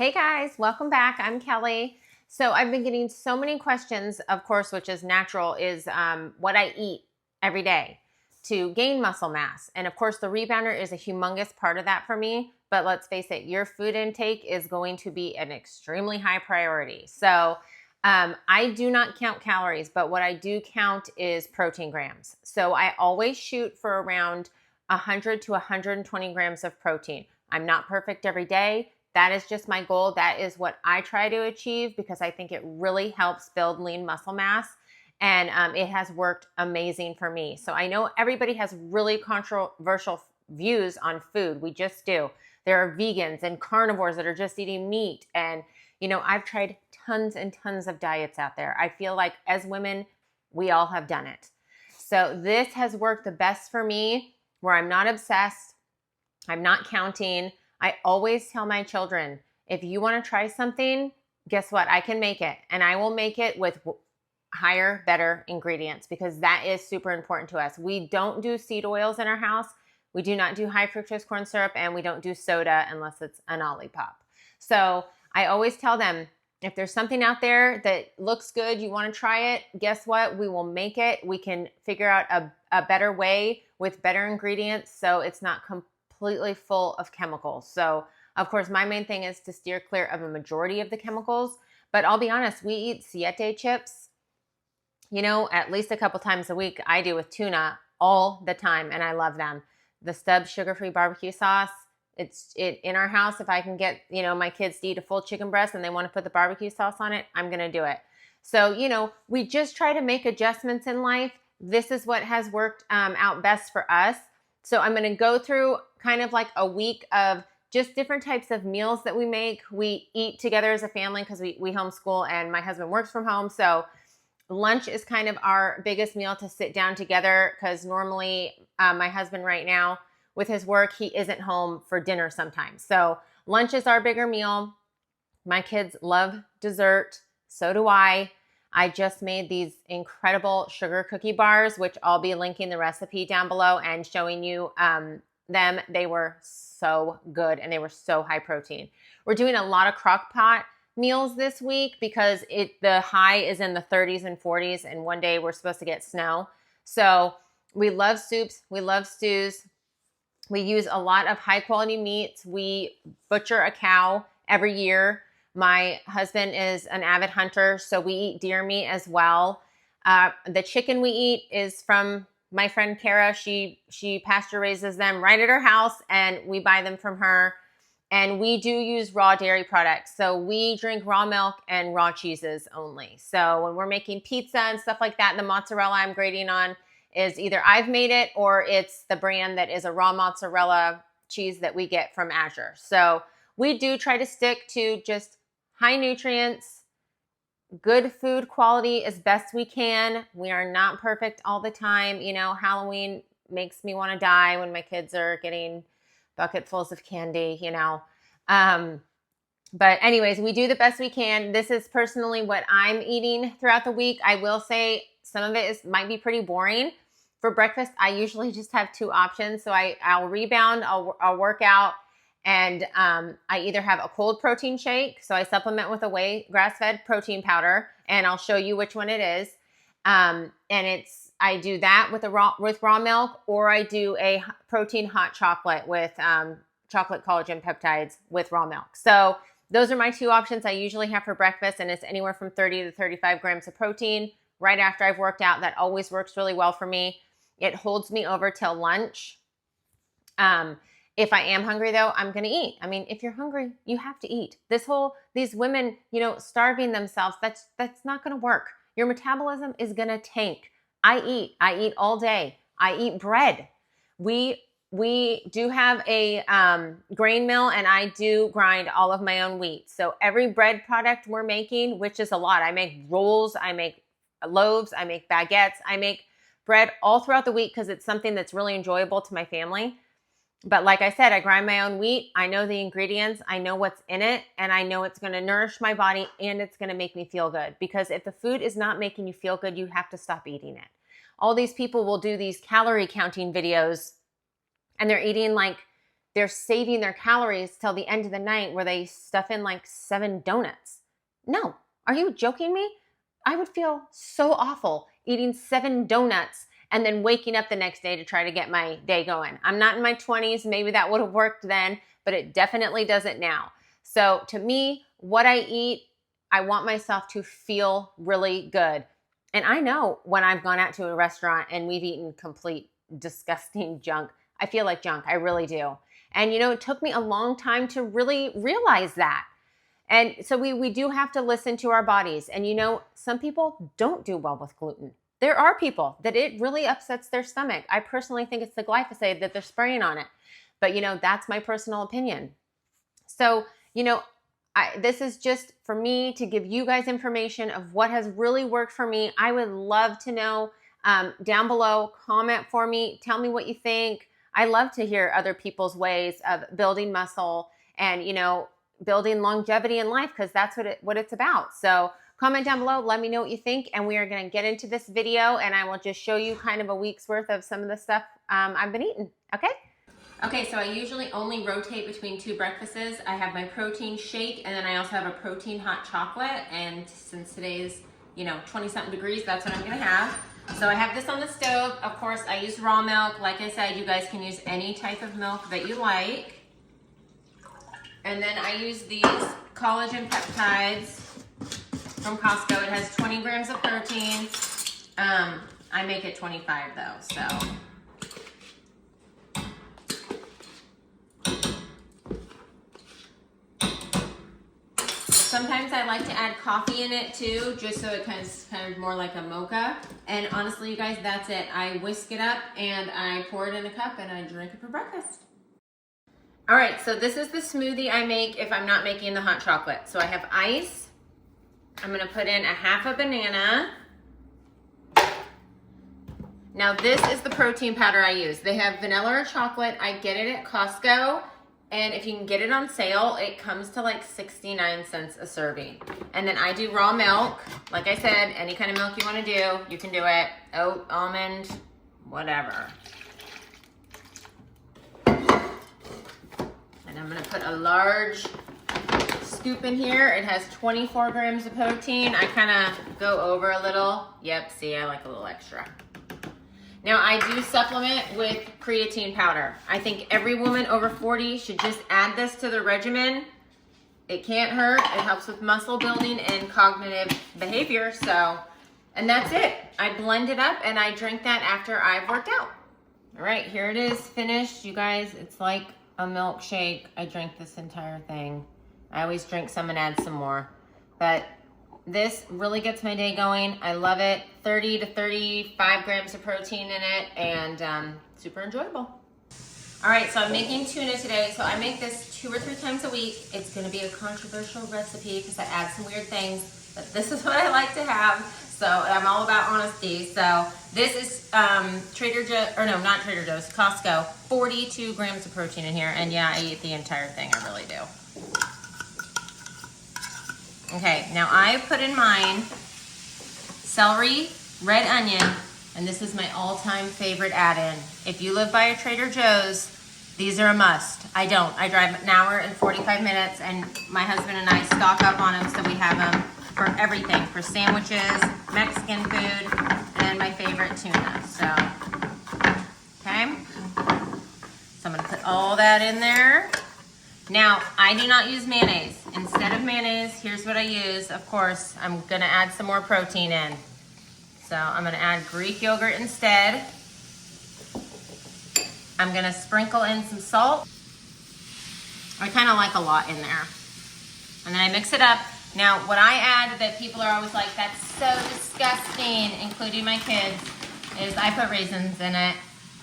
Hey guys, welcome back. I'm Kelly. So I've been getting so many questions, of course, which is natural, is what I eat every day to gain muscle mass. And of course, the rebounder is a humongous part of that for me. But let's face it, your food intake is going to be an extremely high priority. So I do not count calories, but what I do count is protein grams. So I always shoot for around 100 to 120 grams of protein. I'm not perfect every day. That is just my goal. That is what I try to achieve because I think it really helps build lean muscle mass. And it has worked amazing for me. So I know everybody has really controversial views on food. We just do. There are vegans and carnivores that are just eating meat. And, I've tried tons and tons of diets out there. I feel like as women, we all have done it. So this has worked the best for me where I'm not obsessed. I'm not counting. I always tell my children, if you want to try something, guess what? I can make it. And I will make it with higher, better ingredients because that is super important to us. We don't do seed oils in our house. We do not do high fructose corn syrup, and we don't do soda unless it's an Olipop. So I always tell them, if there's something out there that looks good, you want to try it, guess what? We will make it. We can figure out a better way with better ingredients so it's not completely full of chemicals. So of course, my main thing is to steer clear of a majority of the chemicals. But I'll be honest, we eat Siete chips, at least a couple times a week. I do with tuna all the time, and I love them. The Stubbs sugar-free barbecue sauce, it's in our house. If I can get, my kids to eat a full chicken breast and they want to put the barbecue sauce on it, I'm going to do it. So, we just try to make adjustments in life. This is what has worked out best for us. So I'm going to go through kind of like a week of just different types of meals that we make. We eat together as a family because we homeschool and my husband works from home. So lunch is kind of our biggest meal to sit down together because normally my husband right now with his work, he isn't home for dinner sometimes. So lunch is our bigger meal. My kids love dessert. So do I. I just made these incredible sugar cookie bars, which I'll be linking the recipe down below and showing you them. They were so good and they were so high protein. We're doing a lot of Crock-pot meals this week because the high is in the 30s and 40s, and one day we're supposed to get snow. So we love soups. We love stews. We use a lot of high quality meats. We butcher a cow every year. My husband is an avid hunter, so we eat deer meat as well. The chicken we eat is from my friend Kara. She pasture raises them right at her house, and we buy them from her. And we do use raw dairy products. So we drink raw milk and raw cheeses only. So when we're making pizza and stuff like that, the mozzarella I'm grating on is either I've made it or it's the brand that is a raw mozzarella cheese that we get from Azure. So we do try to stick to just high nutrients, good food quality as best we can. We are not perfect all the time. Halloween makes me want to die when my kids are getting bucketfuls of candy, But anyways, we do the best we can. This is personally what I'm eating throughout the week. I will say some of it might be pretty boring. For breakfast, I usually just have two options. So I'll rebound, I'll work out, and I either have a cold protein shake, so I supplement with a whey grass-fed protein powder, and I'll show you which one it is. And I do that with raw milk, or I do a protein hot chocolate with chocolate collagen peptides with raw milk. So those are my two options I usually have for breakfast, and it's anywhere from 30 to 35 grams of protein right after I've worked out. That always works really well for me. It holds me over till lunch. If I am hungry though, I'm going to eat. I mean, if you're hungry, you have to eat. These women, starving themselves, that's not going to work. Your metabolism is going to tank. I eat all day. I eat bread. We do have a grain mill, and I do grind all of my own wheat. So every bread product we're making, which is a lot, I make rolls, I make loaves, I make baguettes, I make bread all throughout the week because it's something that's really enjoyable to my family. But like I said, I grind my own wheat. I know the ingredients. I know what's in it, and I know it's going to nourish my body and it's going to make me feel good. Because if the food is not making you feel good, you have to stop eating it. All these people will do these calorie counting videos, and they're eating like they're saving their calories till the end of the night where they stuff in like 7 donuts. No, are you joking me? I would feel so awful eating 7 donuts and then waking up the next day to try to get my day going. I'm not in my 20s. Maybe that would have worked then, but it definitely doesn't now. So to me, what I eat, I want myself to feel really good. And I know when I've gone out to a restaurant and we've eaten complete disgusting junk, I feel like junk. I really do. And it took me a long time to really realize that. And so we do have to listen to our bodies. And some people don't do well with gluten. There are people that it really upsets their stomach. I personally think it's the glyphosate that they're spraying on it. But that's my personal opinion. So, this is just for me to give you guys information of what has really worked for me. I would love to know down below, comment for me, tell me what you think. I love to hear other people's ways of building muscle and, building longevity in life, because that's what it's about. So comment down below, let me know what you think, and we are going to get into this video, and I will just show you kind of a week's worth of some of the stuff I've been eating, okay? Okay, so I usually only rotate between 2 breakfasts. I have my protein shake, and then I also have a protein hot chocolate, and since today's 20-something degrees, that's what I'm gonna have. So I have this on the stove. Of course, I use raw milk. Like I said, you guys can use any type of milk that you like. And then I use these collagen peptides from Costco. It has 20 grams of protein. I make it 25 though, so. Sometimes I like to add coffee in it too, just so it kind of more like a mocha. And honestly, you guys, that's it. I whisk it up and I pour it in a cup and I drink it for breakfast. All right, so this is the smoothie I make if I'm not making the hot chocolate. So I have ice. I'm gonna put in a half a banana. Now this is the protein powder I use. They have vanilla or chocolate. I get it at Costco. And if you can get it on sale, it comes to like 69 cents a serving. And then I do raw milk. Like I said, any kind of milk you want to do, you can do it. Oat, almond, whatever. And I'm going to put a large scoop in here. It has 24 grams of protein. I kind of go over a little. Yep, see, I like a little extra. Now, I do supplement with creatine powder. I think every woman over 40 should just add this to their regimen. It can't hurt. It helps with muscle building and cognitive behavior. So, and that's it. I blend it up and I drink that after I've worked out. All right, here it is finished. You guys, it's like a milkshake. I drink this entire thing. I always drink some and add some more. But this really gets my day going. I love it. 30 to 35 grams of protein in it, and super enjoyable. All right, so I'm making tuna today. So I make this 2 or 3 times a week. It's gonna be a controversial recipe because I add some weird things, but this is what I like to have. So I'm all about honesty. So this is Trader Joe's, or no, not Trader Joe's, Costco. 42 grams of protein in here, and yeah, I eat the entire thing, I really do. Okay, now I put in mine celery, red onion, and this is my all-time favorite add-in. If you live by a Trader Joe's, these are a must. I don't. I drive an hour and 45 minutes, and my husband and I stock up on them, so we have them for everything, for sandwiches, Mexican food, and my favorite tuna. So, okay. So I'm gonna put all that in there. Now, I do not use mayonnaise. Instead of mayonnaise, here's what I use. Of course, I'm gonna add some more protein in. So I'm gonna add Greek yogurt instead. I'm gonna sprinkle in some salt. I kinda like a lot in there. And then I mix it up. Now, what I add that people are always like, that's so disgusting, including my kids, is I put raisins in it.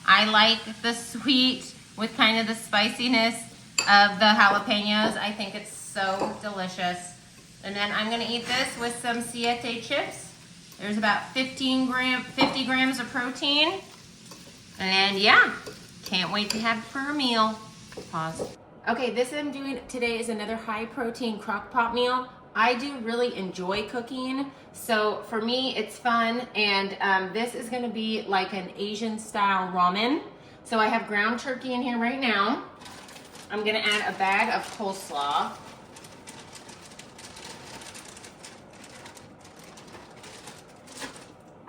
I like the sweet with kind of the spiciness of the jalapenos. I think it's so delicious. And then I'm gonna eat this with some siete chips. There's about 50 grams of protein. And yeah, can't wait to have it for a meal. Pause. Okay, this I'm doing today is another high protein crock-pot meal. I do really enjoy cooking, so for me it's fun, and this is gonna be like an Asian style ramen. So I have ground turkey in here right now. I'm gonna add a bag of coleslaw.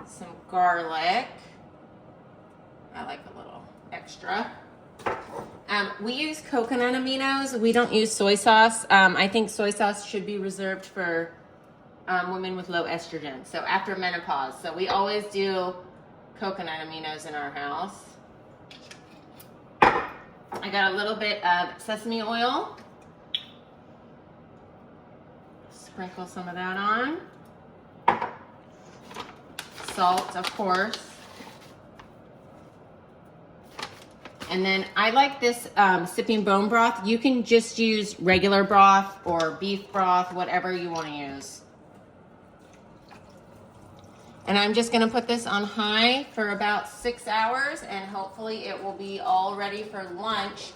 Some garlic. I like a little extra. We use coconut aminos. We don't use soy sauce. I think soy sauce should be reserved for women with low estrogen, so after menopause. So we always do coconut aminos in our house. I got a little bit of sesame oil. Sprinkle some of that on. Salt, of course. And then I like this sipping bone broth. You can just use regular broth or beef broth, whatever you want to use. And I'm just gonna put this on high for about 6 hours, and hopefully it will be all ready for lunch.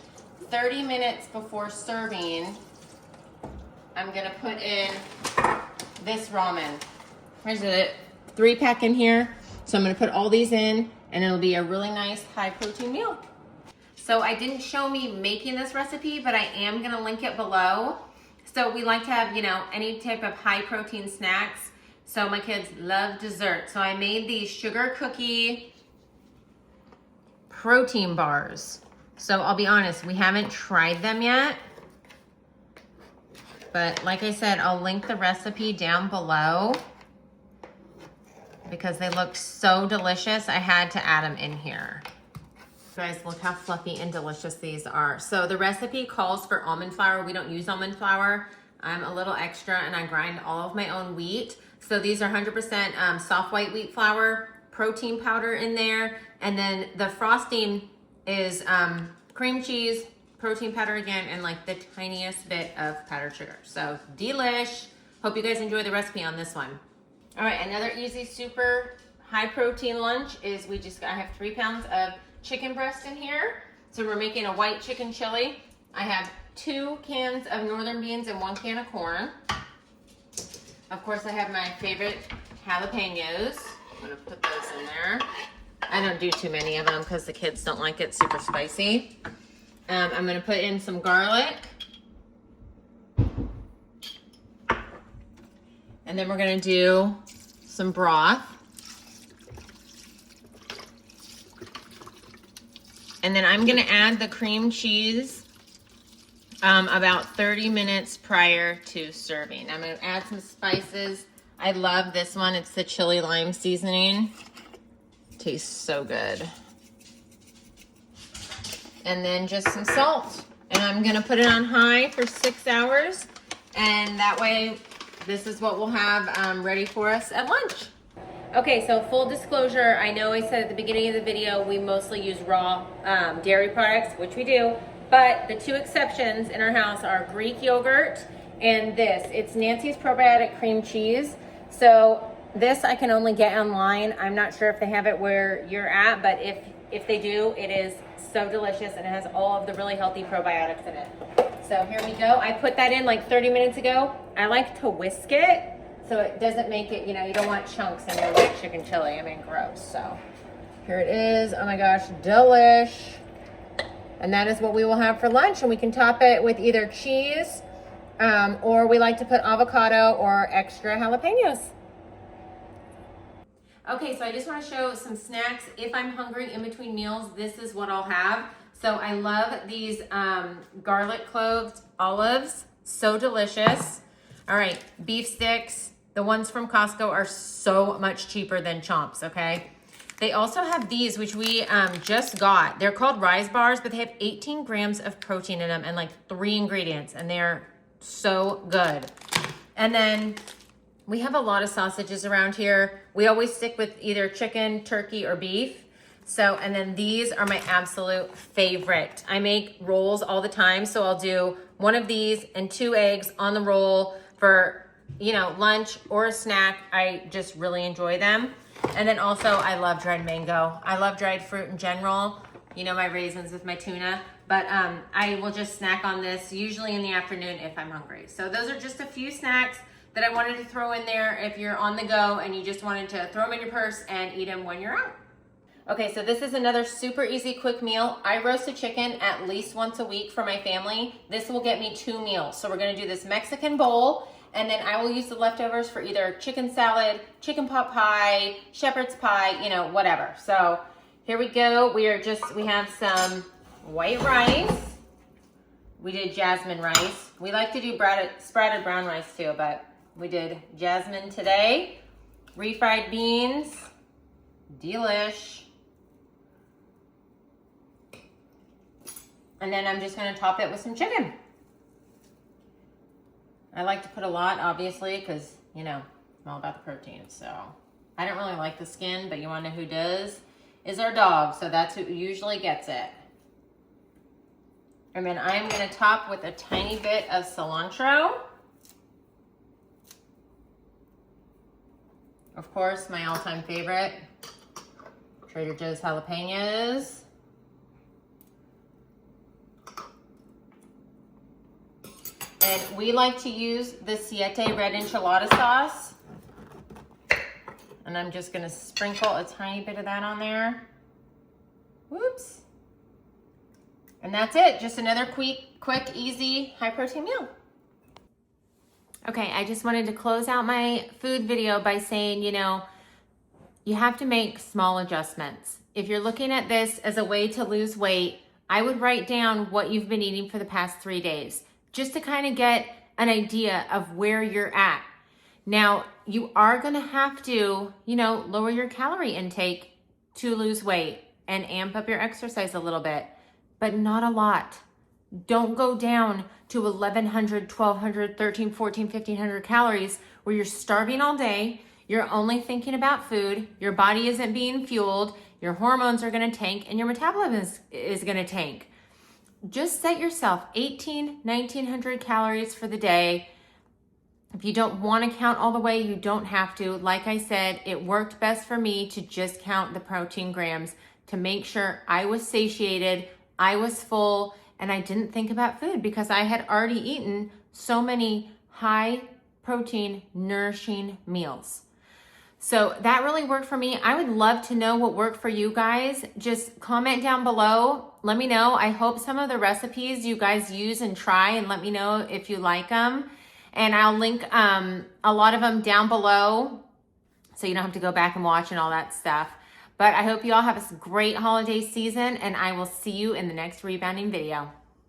30 minutes before serving, I'm gonna put in this ramen. There's a 3-pack in here. So I'm gonna put all these in, and it'll be a really nice high protein meal. So I didn't show me making this recipe, but I am gonna link it below. So we like to have, you know, any type of high protein snacks. So my kids love dessert. So I made these sugar cookie protein bars. So I'll be honest, we haven't tried them yet. But like I said, I'll link the recipe down below because they look so delicious. I had to add them in here. Guys, look how fluffy and delicious these are. So the recipe calls for almond flour. We don't use almond flour. I'm a little extra and I grind all of my own wheat. So these are 100% soft white wheat flour, protein powder in there. And then the frosting is cream cheese, protein powder again, and like the tiniest bit of powdered sugar. So delish. Hope you guys enjoy the recipe on this one. All right, another easy, super high protein lunch is I have 3 pounds of chicken breast in here. So we're making a white chicken chili. I have 2 cans of northern beans and 1 can of corn. Of course, I have my favorite jalapenos. I'm gonna put those in there. I don't do too many of them because the kids don't like it super spicy. I'm gonna put in some garlic. And then we're gonna do some broth. And then I'm gonna add the cream cheese about 30 minutes prior to serving. I'm gonna add some spices. I love this one. It's the chili lime seasoning. Tastes so good. And then just some salt. And I'm gonna put it on high for 6 hours. And that way, this is what we'll have ready for us at lunch. Okay, so full disclosure, I know I said at the beginning of the video, we mostly use raw dairy products, which we do. But the 2 exceptions in our house are Greek yogurt and this. It's Nancy's Probiotic Cream Cheese. So this I can only get online. I'm not sure if they have it where you're at, but if they do, it is so delicious and it has all of the really healthy probiotics in it. So here we go. I put that in like 30 minutes ago. I like to whisk it so it doesn't make it, you know, you don't want chunks in your white chicken chili. I mean, gross. So here it is. Oh my gosh, delish. And that is what we will have for lunch. And we can top it with either cheese or we like to put avocado or extra jalapenos. Okay, so I just want to show some snacks. If I'm hungry in between meals, this is what I'll have. So I love these garlic clove olives. So delicious. All right, beef sticks. The ones from Costco are so much cheaper than Chomps, okay? They also have these, which we just got. They're called Rise Bars, but they have 18 grams of protein in them and like 3 ingredients, and they're so good. And then we have a lot of sausages around here. We always stick with either chicken, turkey, or beef. So, and then these are my absolute favorite. I make rolls all the time, so I'll do one of these and 2 eggs on the roll for, you know, lunch or a snack. I just really enjoy them. And then also, I love dried mango. I love dried fruit in general. You know, my raisins with my tuna. But I will just snack on this, usually in the afternoon if I'm hungry. So those are just a few snacks that I wanted to throw in there if you're on the go and you just wanted to throw them in your purse and eat them when you're out. Okay, so this is another super easy, quick meal. I roast a chicken at least once a week for my family. This will get me 2 meals. So we're gonna do this Mexican bowl, and then I will use the leftovers for either chicken salad, chicken pot pie, shepherd's pie, you know, whatever. So here we go. We have some white rice. We did jasmine rice. We like to do sprouted brown rice too, but we did jasmine today. Refried beans, delish. And then I'm just gonna top it with some chicken. I like to put a lot, obviously, because, you know, I'm all about the protein. So I don't really like the skin, but you wanna know who does? Is our dog, so that's who usually gets it. And then I'm gonna top with a tiny bit of cilantro. Of course, my all-time favorite, Trader Joe's jalapenos. And we like to use the Siete red enchilada sauce. And I'm just gonna sprinkle a tiny bit of that on there. Whoops. And that's it, just another quick, easy, high protein meal. Okay, I just wanted to close out my food video by saying, you know, you have to make small adjustments. If you're looking at this as a way to lose weight, I would write down what you've been eating for the past 3 days, just to kind of get an idea of where you're at. Now, you are gonna have to, you know, lower your calorie intake to lose weight and amp up your exercise a little bit, but not a lot. Don't go down to 1,100, 1,200, 13, 14, 1,500 calories where you're starving all day, you're only thinking about food, your body isn't being fueled, your hormones are gonna tank, and your metabolism is gonna tank. Just set yourself 1,800, 1,900 calories for the day. If you don't want to count all the way, you don't have to. Like I said, it worked best for me to just count the protein grams to make sure I was satiated, I was full, and I didn't think about food because I had already eaten so many high protein, nourishing meals. So that really worked for me. I would love to know what worked for you guys. Just comment down below. Let me know. I hope some of the recipes you guys use and try, and let me know if you like them. And I'll link a lot of them down below so you don't have to go back and watch and all that stuff. But I hope you all have a great holiday season, and I will see you in the next rebounding video.